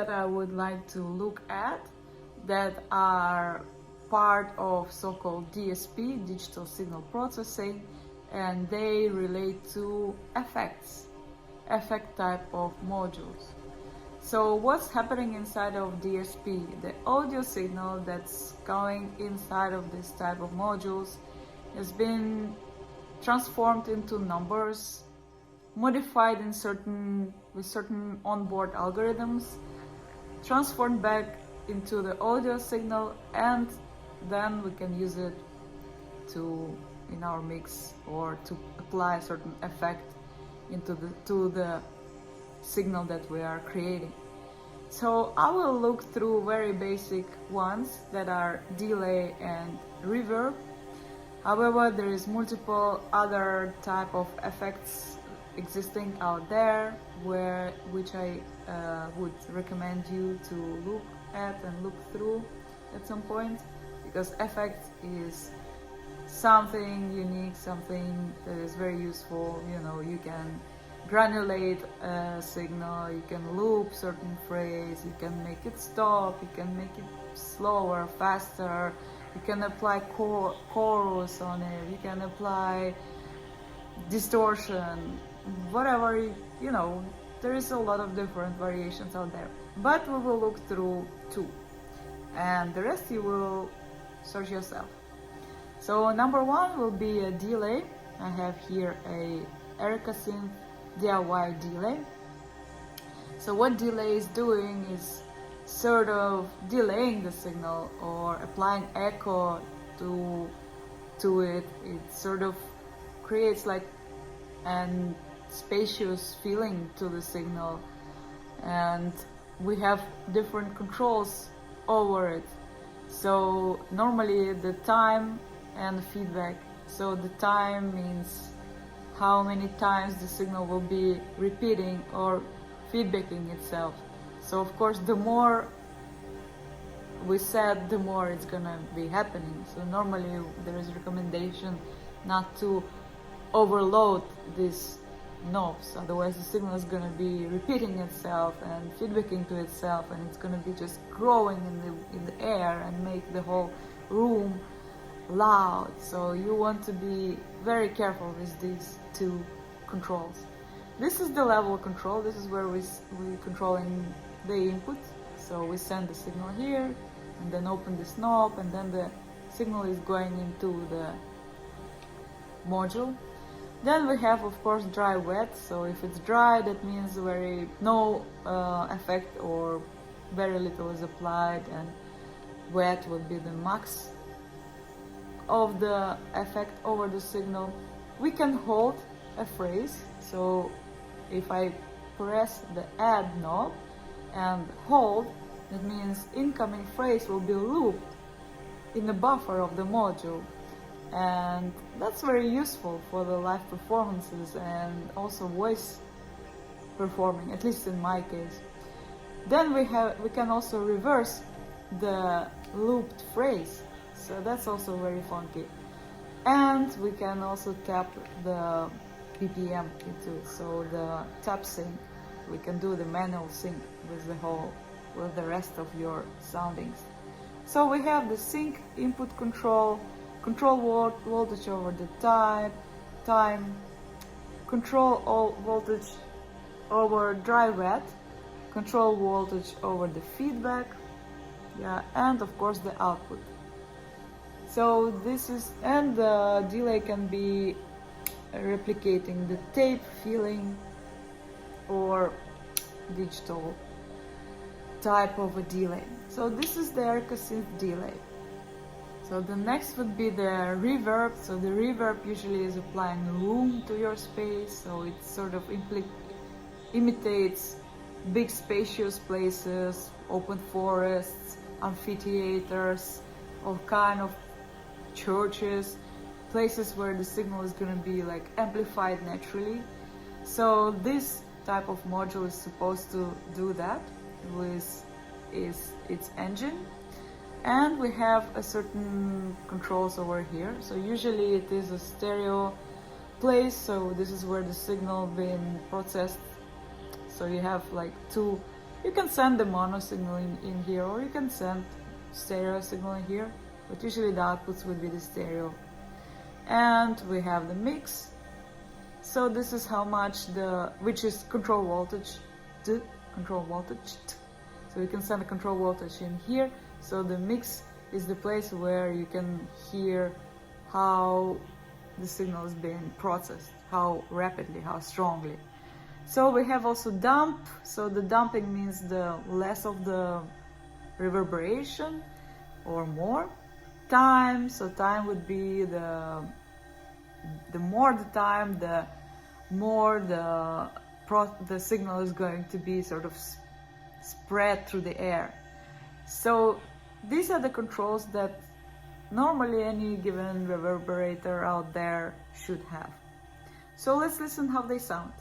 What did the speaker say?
that I would like to look at that are part of so-called DSP, digital signal processing, and they relate to effect type of modules. So what's happening inside of DSP? The audio signal that's going inside of this type of modules has been transformed into numbers, modified with certain onboard algorithms, transformed back into the audio signal, and then we can use it in our mix or to apply a certain effect to the signal that we are creating. So I will look through very basic ones that are delay and reverb. However, there is multiple other type of effects existing out there which I would recommend you to look at and look through at some point, because effect is something unique, something that is very useful. You can granulate a signal, you can loop certain phrase, you can make it stop, you can make it slower, faster, you can apply chorus on it, you can apply distortion, whatever, there is a lot of different variations out there. But we will look through 2, and the rest you will search yourself. So number 1 will be a delay. I have here a Erica Synth DIY delay. So what delay is doing is sort of delaying the signal or applying echo to it. It sort of creates like an spacious feeling to the signal, and we have different controls over it. So normally the time and feedback. So the time means how many times the signal will be repeating or feedbacking itself. So of course the more we set, the more it's gonna be happening. So normally there is recommendation not to overload these knobs, otherwise the signal is gonna be repeating itself and feedbacking to itself, and it's gonna be just growing in the air and make the whole room loud. So you want to be very careful with these 2 controls. This is the level control. This is where we're controlling the input. So we send the signal here and then open this knob, and then the signal is going into the module. Then we have, of course, dry wet. So if it's dry, that means no effect or very little is applied, and wet would be the max of the effect over the signal. We can hold a phrase. So if I press the add knob and hold, that means incoming phrase will be looped in the buffer of the module. And that's very useful for the live performances and also voice performing, at least in my case. Then we can also reverse the looped phrase, so that's also very funky. And we can also tap the BPM into it, so the tap sync, we can do the manual sync with the rest of your soundings. So we have the sync input control voltage over the time, control all voltage over dry wet, control voltage over the feedback, and of course the output. So and the delay can be replicating the tape feeling or digital type of a delay. So this is the Erica Synth delay. So the next would be the reverb. So the reverb usually is applying room to your space, so it sort of imitates big spacious places, open forests, amphitheaters, all kind of churches, places where the signal is going to be like amplified naturally. So this type of module is supposed to do that with its engine. And we have a certain controls over here. So usually it is a stereo place, so this is where the signal being processed. So you have like 2 You can send the mono signal in here, or you can send stereo signal in here, but usually the outputs will be the stereo. And we have the mix. So this is how much which is control voltage, control voltage. So you can send a control voltage in here. So the mix is the place where you can hear how the signal is being processed, how rapidly, how strongly. So we have also dump. So the dumping means the less of the reverberation or more. Time, so time would be the more the time, the more the signal is going to be sort of spread through the air. So these are the controls that normally any given reverberator out there should have. So let's listen how they sound.